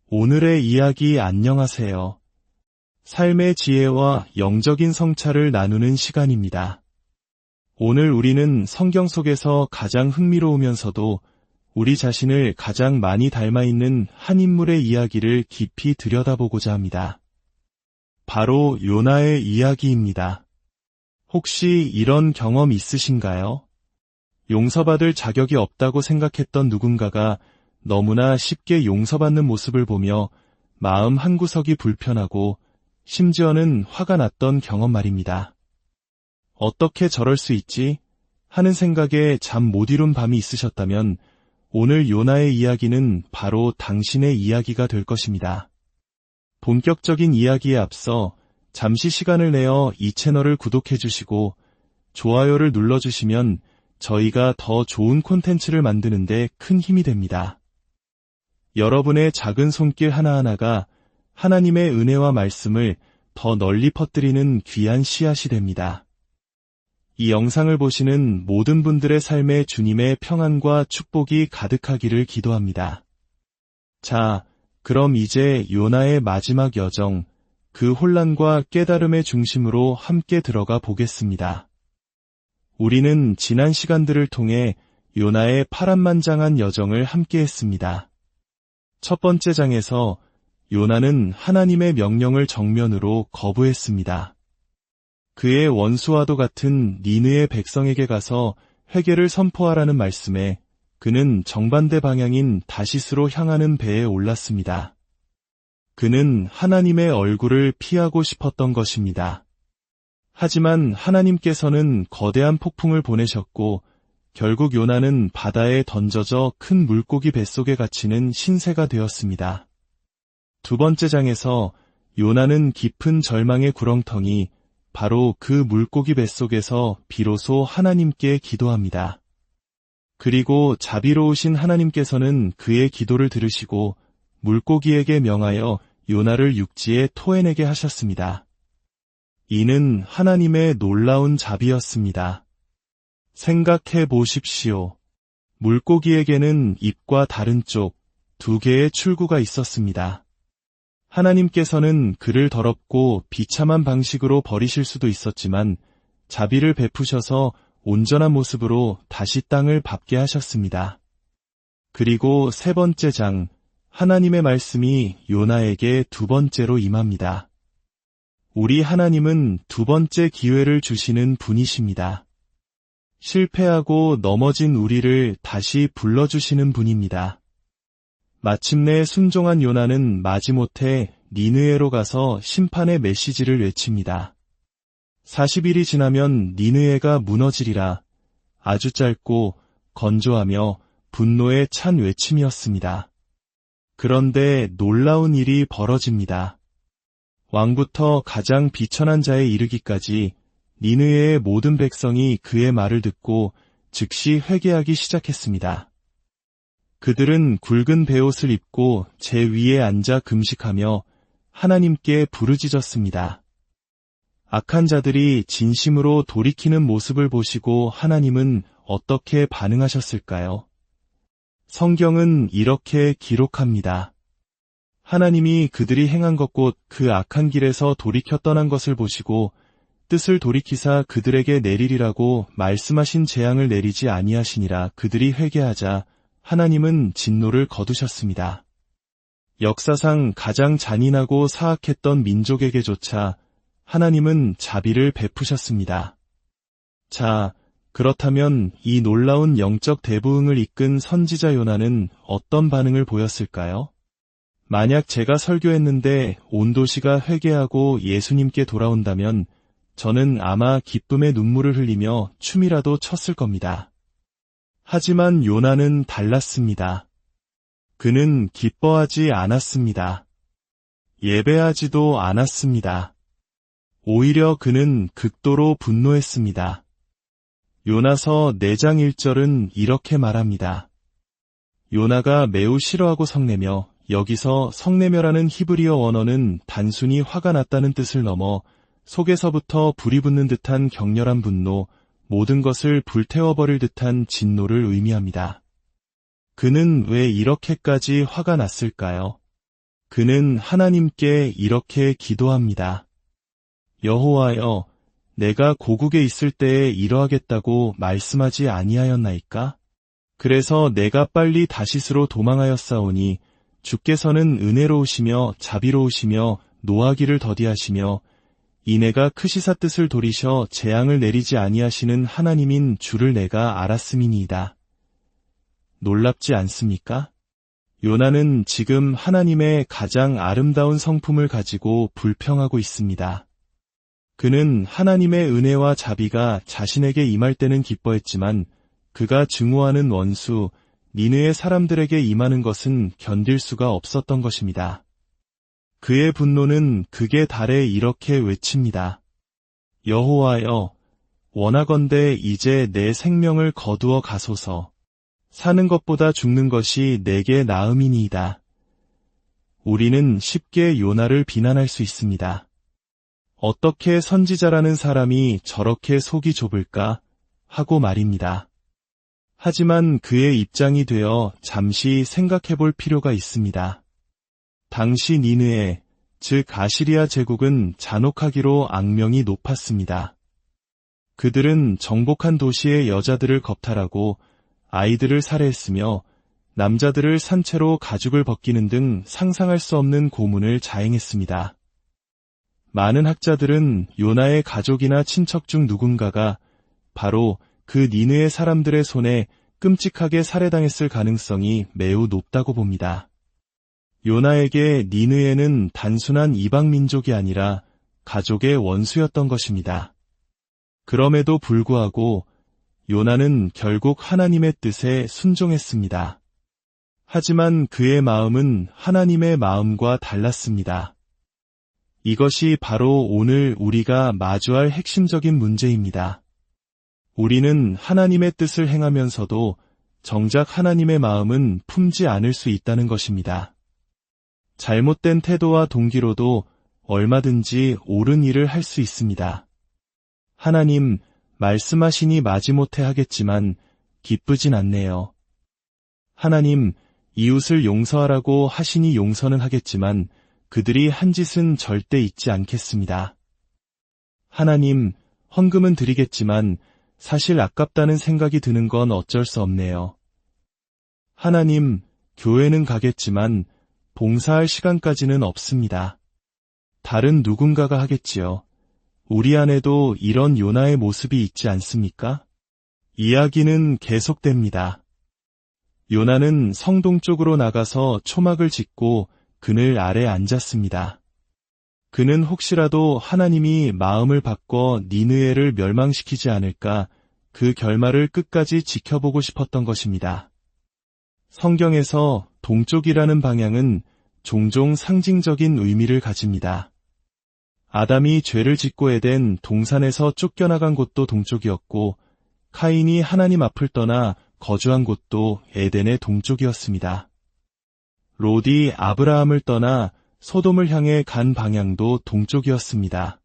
오늘의 이야기 안녕하세요. 삶의 지혜와 영적인 성찰을 나누는 시간입니다. 오늘 우리는 성경 속에서 가장 흥미로우면서도 우리 자신을 가장 많이 닮아 있는 한 인물의 이야기를 깊이 들여다보고자 합니다. 바로 요나의 이야기입니다. 혹시 이런 경험 있으신가요? 용서받을 자격이 없다고 생각했던 누군가가 너무나 쉽게 용서받는 모습을 보며 마음 한구석이 불편하고 심지어는 화가 났던 경험 말입니다. 어떻게 저럴 수 있지? 하는 생각에 잠 못 이룬 밤이 있으셨다면 오늘 요나의 이야기는 바로 당신의 이야기가 될 것입니다. 본격적인 이야기에 앞서 잠시 시간을 내어 이 채널을 구독해 주시고 좋아요를 눌러주시면 저희가 더 좋은 콘텐츠를 만드는 데 큰 힘이 됩니다. 여러분의 작은 손길 하나하나가 하나님의 은혜와 말씀을 더 널리 퍼뜨리는 귀한 씨앗이 됩니다. 이 영상을 보시는 모든 분들의 삶에 주님의 평안과 축복이 가득하기를 기도합니다. 자, 그럼 이제 요나의 마지막 여정, 그 혼란과 깨달음의 중심으로 함께 들어가 보겠습니다. 우리는 지난 시간들을 통해 요나의 파란만장한 여정을 함께 했습니다. 첫 번째 장에서 요나는 하나님의 명령을 정면으로 거부했습니다. 그의 원수와도 같은 니느의 백성에게 가서 회개를 선포하라는 말씀에 그는 정반대 방향인 다시스로 향하는 배에 올랐습니다. 그는 하나님의 얼굴을 피하고 싶었던 것입니다. 하지만 하나님께서는 거대한 폭풍을 보내셨고 결국 요나는 바다에 던져져 큰 물고기 뱃속에 갇히는 신세가 되었습니다. 두 번째 장에서 요나는 깊은 절망의 구렁텅이 바로 그 물고기 뱃속에서 비로소 하나님께 기도합니다. 그리고 자비로우신 하나님께서는 그의 기도를 들으시고 물고기에게 명하여 요나를 육지에 토해내게 하셨습니다. 이는 하나님의 놀라운 자비였습니다. 생각해 보십시오. 물고기에게는 입과 다른 쪽 두 개의 출구가 있었습니다. 하나님께서는 그를 더럽고 비참한 방식으로 버리실 수도 있었지만 자비를 베푸셔서 온전한 모습으로 다시 땅을 밟게 하셨습니다. 그리고 세 번째 장, 하나님의 말씀이 요나에게 두 번째로 임합니다. 우리 하나님은 두 번째 기회를 주시는 분이십니다. 실패하고 넘어진 우리를 다시 불러주시는 분입니다. 마침내 순종한 요나는 마지못해 니느웨로 가서 심판의 메시지를 외칩니다. 40일이 지나면 니느웨가 무너지리라. 아주 짧고 건조하며 분노에 찬 외침이었습니다. 그런데 놀라운 일이 벌어집니다. 왕부터 가장 비천한 자에 이르기까지 니느웨의 모든 백성이 그의 말을 듣고 즉시 회개하기 시작했습니다. 그들은 굵은 베옷을 입고 제 위에 앉아 금식하며 하나님께 부르짖었습니다. 악한 자들이 진심으로 돌이키는 모습을 보시고 하나님은 어떻게 반응하셨을까요? 성경은 이렇게 기록합니다. 하나님이 그들이 행한 것 곧 그 악한 길에서 돌이켜 떠난 것을 보시고 뜻을 돌이키사 그들에게 내리리라고 말씀하신 재앙을 내리지 아니하시니라. 그들이 회개하자 하나님은 진노를 거두셨습니다. 역사상 가장 잔인하고 사악했던 민족에게조차 하나님은 자비를 베푸셨습니다. 자, 그렇다면 이 놀라운 영적 대부흥을 이끈 선지자 요나는 어떤 반응을 보였을까요? 만약 제가 설교했는데 온 도시가 회개하고 예수님께 돌아온다면 저는 아마 기쁨의 눈물을 흘리며 춤이라도 췄을 겁니다. 하지만 요나는 달랐습니다. 그는 기뻐하지 않았습니다. 예배하지도 않았습니다. 오히려 그는 극도로 분노했습니다. 요나서 4장 1절은 이렇게 말합니다. 요나가 매우 싫어하고 성내며, 여기서 성내며라는 히브리어 원어는 단순히 화가 났다는 뜻을 넘어 속에서부터 불이 붙는 듯한 격렬한 분노, 모든 것을 불태워버릴 듯한 진노를 의미합니다. 그는 왜 이렇게까지 화가 났을까요? 그는 하나님께 이렇게 기도합니다. 여호와여, 내가 고국에 있을 때에 이러하겠다고 말씀하지 아니하였나이까? 그래서 내가 빨리 다시스로 도망하였사오니 주께서는 은혜로우시며 자비로우시며 노하기를 더디하시며 이내가 크시사 뜻을 돌이셔 재앙을 내리지 아니하시는 하나님인 주를 내가 알았음이니이다. 놀랍지 않습니까? 요나는 지금 하나님의 가장 아름다운 성품을 가지고 불평하고 있습니다. 그는 하나님의 은혜와 자비가 자신에게 임할 때는 기뻐했지만 그가 증오하는 원수, 니느의 사람들에게 임하는 것은 견딜 수가 없었던 것입니다. 그의 분노는 극에 달해 이렇게 외칩니다. 여호와여, 원하건대 이제 내 생명을 거두어 가소서. 사는 것보다 죽는 것이 내게 나음이니이다. 우리는 쉽게 요나를 비난할 수 있습니다. 어떻게 선지자라는 사람이 저렇게 속이 좁을까 하고 말입니다. 하지만 그의 입장이 되어 잠시 생각해 볼 필요가 있습니다. 당시 니느에, 즉 아시리아 제국은 잔혹하기로 악명이 높았습니다. 그들은 정복한 도시의 여자들을 겁탈하고 아이들을 살해했으며 남자들을 산채로 가죽을 벗기는 등 상상할 수 없는 고문을 자행했습니다. 많은 학자들은 요나의 가족이나 친척 중 누군가가 바로 그 니느의 사람들의 손에 끔찍하게 살해당했을 가능성이 매우 높다고 봅니다. 요나에게 니느에는 단순한 이방 민족이 아니라 가족의 원수였던 것입니다. 그럼에도 불구하고 요나는 결국 하나님의 뜻에 순종했습니다. 하지만 그의 마음은 하나님의 마음과 달랐습니다. 이것이 바로 오늘 우리가 마주할 핵심적인 문제입니다. 우리는 하나님의 뜻을 행하면서도 정작 하나님의 마음은 품지 않을 수 있다는 것입니다. 잘못된 태도와 동기로도 얼마든지 옳은 일을 할 수 있습니다. 하나님, 말씀하시니 마지못해 하겠지만 기쁘진 않네요. 하나님, 이웃을 용서하라고 하시니 용서는 하겠지만 그들이 한 짓은 절대 잊지 않겠습니다. 하나님, 헌금은 드리겠지만 사실 아깝다는 생각이 드는 건 어쩔 수 없네요. 하나님, 교회는 가겠지만 봉사할 시간까지는 없습니다. 다른 누군가가 하겠지요. 우리 안에도 이런 요나의 모습이 있지 않습니까? 이야기는 계속됩니다. 요나는 성동 쪽으로 나가서 초막을 짓고 그늘 아래 앉았습니다. 그는 혹시라도 하나님이 마음을 바꿔 니느웨를 멸망시키지 않을까 그 결말을 끝까지 지켜보고 싶었던 것입니다. 성경에서 동쪽이라는 방향은 종종 상징적인 의미를 가집니다. 아담이 죄를 짓고 에덴 동산에서 쫓겨나간 곳도 동쪽이었고 카인이 하나님 앞을 떠나 거주한 곳도 에덴의 동쪽이었습니다. 롯이 아브라함을 떠나 소돔을 향해 간 방향도 동쪽이었습니다.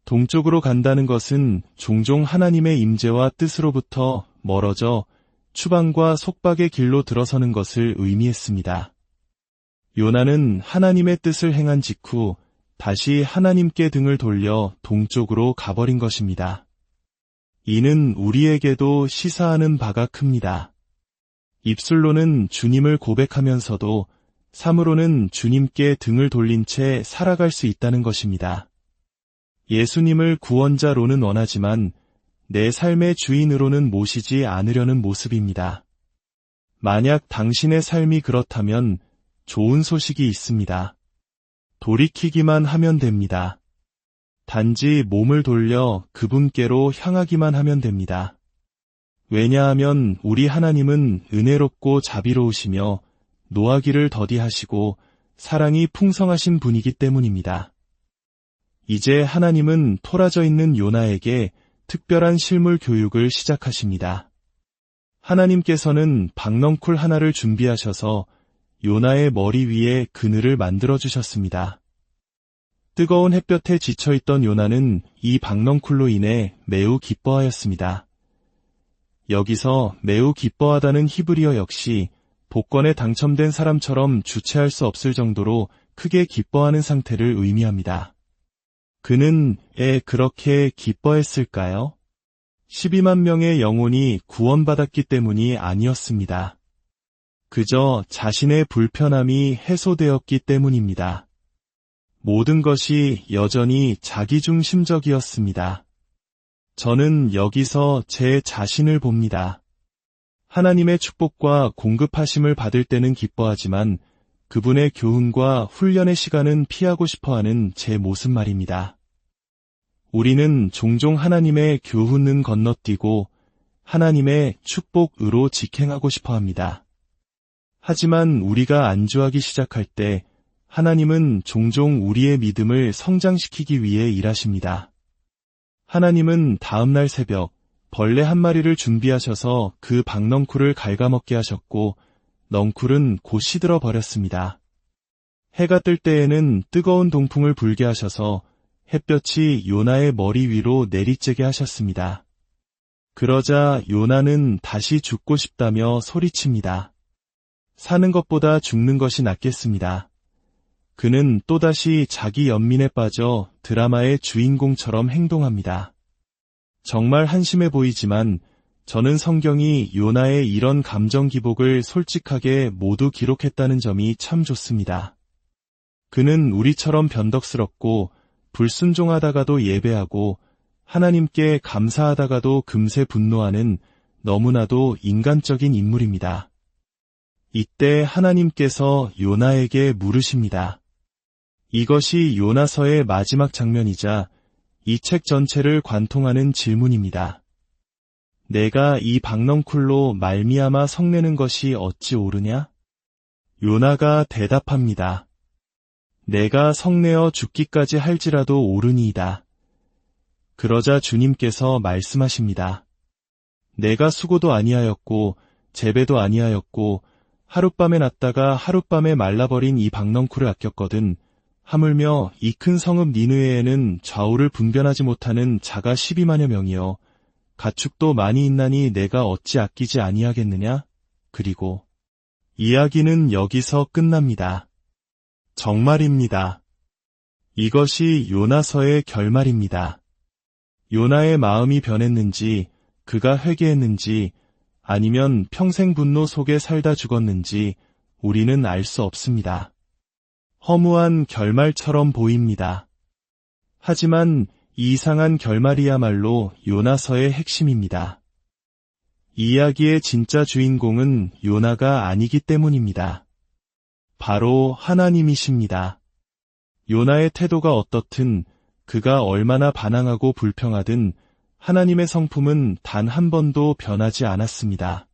동쪽으로 간다는 것은 종종 하나님의 임재와 뜻으로부터 멀어져 추방과 속박의 길로 들어서는 것을 의미했습니다. 요나는 하나님의 뜻을 행한 직후 다시 하나님께 등을 돌려 동쪽으로 가버린 것입니다. 이는 우리에게도 시사하는 바가 큽니다. 입술로는 주님을 고백하면서도 삶으로는 주님께 등을 돌린 채 살아갈 수 있다는 것입니다. 예수님을 구원자로는 원하지만 내 삶의 주인으로는 모시지 않으려는 모습입니다. 만약 당신의 삶이 그렇다면 좋은 소식이 있습니다. 돌이키기만 하면 됩니다. 단지 몸을 돌려 그분께로 향하기만 하면 됩니다. 왜냐하면 우리 하나님은 은혜롭고 자비로우시며 노하기를 더디하시고 사랑이 풍성하신 분이기 때문입니다. 이제 하나님은 토라져 있는 요나에게 특별한 실물 교육을 시작하십니다. 하나님께서는 박넝쿨 하나를 준비하셔서 요나의 머리 위에 그늘을 만들어주셨습니다. 뜨거운 햇볕에 지쳐있던 요나는 이 박넝쿨로 인해 매우 기뻐하였습니다. 여기서 매우 기뻐하다는 히브리어 역시 복권에 당첨된 사람처럼 주체할 수 없을 정도로 크게 기뻐하는 상태를 의미합니다. 그는 그렇게 기뻐했을까요? 12만 명의 영혼이 구원받았기 때문이 아니었습니다. 그저 자신의 불편함이 해소되었기 때문입니다. 모든 것이 여전히 자기중심적이었습니다. 저는 여기서 제 자신을 봅니다. 하나님의 축복과 공급하심을 받을 때는 기뻐하지만 그분의 교훈과 훈련의 시간은 피하고 싶어하는 제 모습 말입니다. 우리는 종종 하나님의 교훈은 건너뛰고 하나님의 축복으로 직행하고 싶어합니다. 하지만 우리가 안주하기 시작할 때 하나님은 종종 우리의 믿음을 성장시키기 위해 일하십니다. 하나님은 다음날 새벽 벌레 한 마리를 준비하셔서 그 박넝쿨을 갉아먹게 하셨고 넝쿨은 곧 시들어 버렸습니다. 해가 뜰 때에는 뜨거운 동풍을 불게 하셔서 햇볕이 요나의 머리 위로 내리쬐게 하셨습니다. 그러자 요나는 다시 죽고 싶다며 소리칩니다. 사는 것보다 죽는 것이 낫겠습니다. 그는 또다시 자기 연민에 빠져 드라마의 주인공처럼 행동합니다. 정말 한심해 보이지만 저는 성경이 요나의 이런 감정 기복을 솔직하게 모두 기록했다는 점이 참 좋습니다. 그는 우리처럼 변덕스럽고 불순종하다가도 예배하고 하나님께 감사하다가도 금세 분노하는 너무나도 인간적인 인물입니다. 이때 하나님께서 요나에게 물으십니다. 이것이 요나서의 마지막 장면이자 이 책 전체를 관통하는 질문입니다. 내가 이 박넝쿨로 말미암아 성내는 것이 어찌 옳으냐? 요나가 대답합니다. 내가 성내어 죽기까지 할지라도 옳으니이다. 그러자 주님께서 말씀하십니다. 내가 수고도 아니하였고 재배도 아니하였고 하룻밤에 났다가 하룻밤에 말라버린 이 박넝쿨을 아꼈거든 하물며 이 큰 성읍 니느웨에는 좌우를 분별하지 못하는 자가 12만여 명이여 가축도 많이 있나니 내가 어찌 아끼지 아니하겠느냐? 그리고 이야기는 여기서 끝납니다. 정말입니다. 이것이 요나서의 결말입니다. 요나의 마음이 변했는지, 그가 회개했는지, 아니면 평생 분노 속에 살다 죽었는지 우리는 알 수 없습니다. 허무한 결말처럼 보입니다. 하지만 이 이상한 결말이야말로 요나서의 핵심입니다. 이야기의 진짜 주인공은 요나가 아니기 때문입니다. 바로 하나님이십니다. 요나의 태도가 어떻든 그가 얼마나 반항하고 불평하든 하나님의 성품은 단 한 번도 변하지 않았습니다.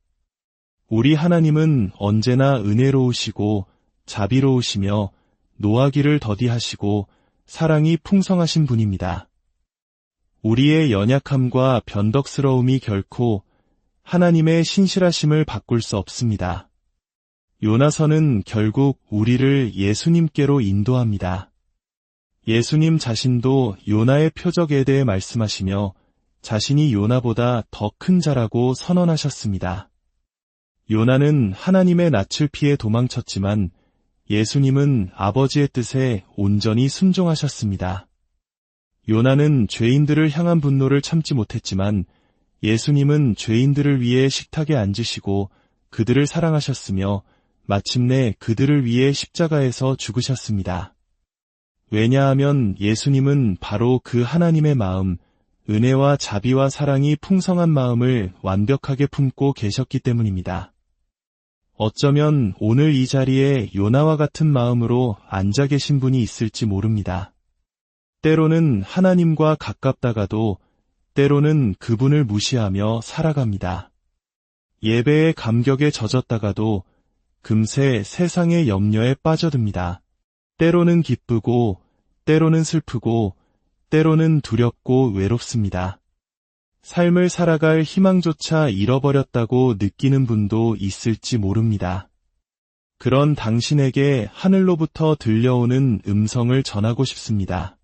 우리 하나님은 언제나 은혜로우시고 자비로우시며 노하기를 더디하시고 사랑이 풍성하신 분입니다. 우리의 연약함과 변덕스러움이 결코 하나님의 신실하심을 바꿀 수 없습니다. 요나서는 결국 우리를 예수님께로 인도합니다. 예수님 자신도 요나의 표적에 대해 말씀하시며 자신이 요나보다 더 큰 자라고 선언하셨습니다. 요나는 하나님의 낯을 피해 도망쳤지만 예수님은 아버지의 뜻에 온전히 순종하셨습니다. 요나는 죄인들을 향한 분노를 참지 못했지만 예수님은 죄인들을 위해 식탁에 앉으시고 그들을 사랑하셨으며 마침내 그들을 위해 십자가에서 죽으셨습니다. 왜냐하면 예수님은 바로 그 하나님의 마음, 은혜와 자비와 사랑이 풍성한 마음을 완벽하게 품고 계셨기 때문입니다. 어쩌면 오늘 이 자리에 요나와 같은 마음으로 앉아 계신 분이 있을지 모릅니다. 때로는 하나님과 가깝다가도 때로는 그분을 무시하며 살아갑니다. 예배의 감격에 젖었다가도 금세 세상의 염려에 빠져듭니다. 때로는 기쁘고 때로는 슬프고 때로는 두렵고 외롭습니다. 삶을 살아갈 희망조차 잃어버렸다고 느끼는 분도 있을지 모릅니다. 그런 당신에게 하늘로부터 들려오는 음성을 전하고 싶습니다.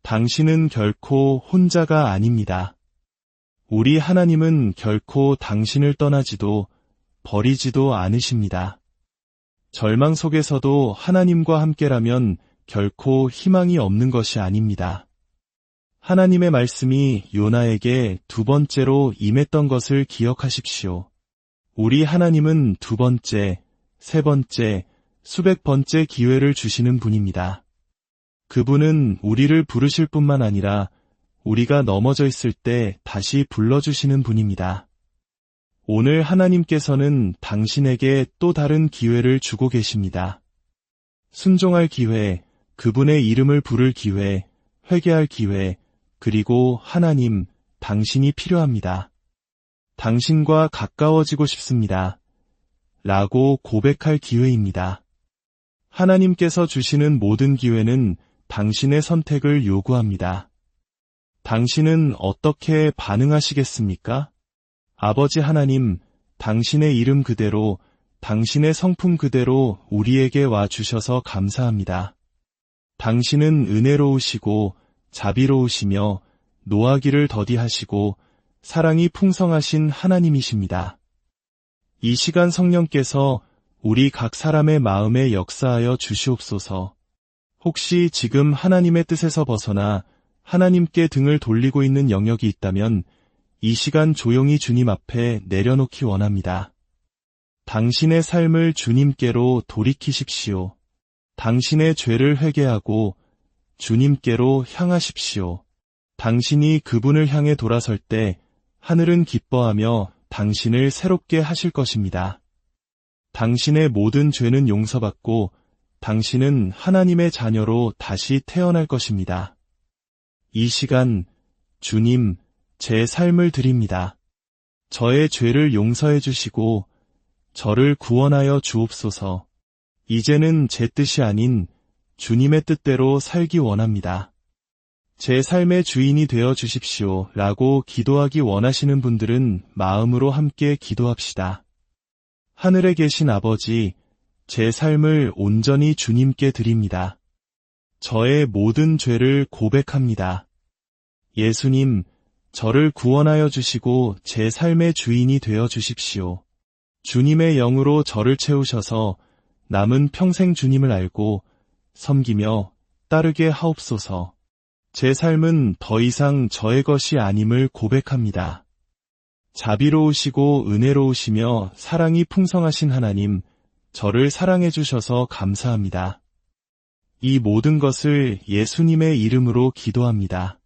당신은 결코 혼자가 아닙니다. 우리 하나님은 결코 당신을 떠나지도 버리지도 않으십니다. 절망 속에서도 하나님과 함께라면 결코 희망이 없는 것이 아닙니다. 하나님의 말씀이 요나에게 두 번째로 임했던 것을 기억하십시오. 우리 하나님은 두 번째, 세 번째, 수백 번째 기회를 주시는 분입니다. 그분은 우리를 부르실 뿐만 아니라 우리가 넘어져 있을 때 다시 불러주시는 분입니다. 오늘 하나님께서는 당신에게 또 다른 기회를 주고 계십니다. 순종할 기회, 그분의 이름을 부를 기회, 회개할 기회, 그리고 하나님, 당신이 필요합니다. 당신과 가까워지고 싶습니다. 라고 고백할 기회입니다. 하나님께서 주시는 모든 기회는 당신의 선택을 요구합니다. 당신은 어떻게 반응하시겠습니까? 아버지 하나님, 당신의 이름 그대로, 당신의 성품 그대로 우리에게 와 주셔서 감사합니다. 당신은 은혜로우시고 자비로우시며 노하기를 더디하시고 사랑이 풍성하신 하나님이십니다. 이 시간 성령께서 우리 각 사람의 마음에 역사하여 주시옵소서. 혹시 지금 하나님의 뜻에서 벗어나 하나님께 등을 돌리고 있는 영역이 있다면 이 시간 조용히 주님 앞에 내려놓기 원합니다. 당신의 삶을 주님께로 돌이키십시오. 당신의 죄를 회개하고 주님께로 향하십시오. 당신이 그분을 향해 돌아설 때 하늘은 기뻐하며 당신을 새롭게 하실 것입니다. 당신의 모든 죄는 용서받고 당신은 하나님의 자녀로 다시 태어날 것입니다. 이 시간, 주님, 제 삶을 드립니다. 저의 죄를 용서해 주시고 저를 구원하여 주옵소서. 이제는 제 뜻이 아닌 주님의 뜻대로 살기 원합니다. 제 삶의 주인이 되어 주십시오. 라고 기도하기 원하시는 분들은 마음으로 함께 기도합시다. 하늘에 계신 아버지, 제 삶을 온전히 주님께 드립니다. 저의 모든 죄를 고백합니다. 예수님, 저를 구원하여 주시고 제 삶의 주인이 되어 주십시오. 주님의 영으로 저를 채우셔서 남은 평생 주님을 알고 섬기며 따르게 하옵소서. 제 삶은 더 이상 저의 것이 아님을 고백합니다. 자비로우시고 은혜로우시며 사랑이 풍성하신 하나님, 저를 사랑해 주셔서 감사합니다. 이 모든 것을 예수님의 이름으로 기도합니다.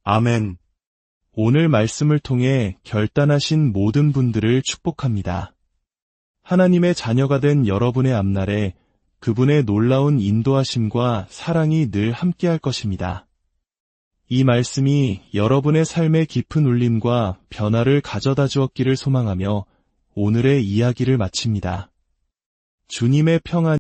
아멘. 오늘 말씀을 통해 결단하신 모든 분들을 축복합니다. 하나님의 자녀가 된 여러분의 앞날에 그분의 놀라운 인도하심과 사랑이 늘 함께할 것입니다. 이 말씀이 여러분의 삶에 깊은 울림과 변화를 가져다 주었기를 소망하며 오늘의 이야기를 마칩니다. 주님의 평안이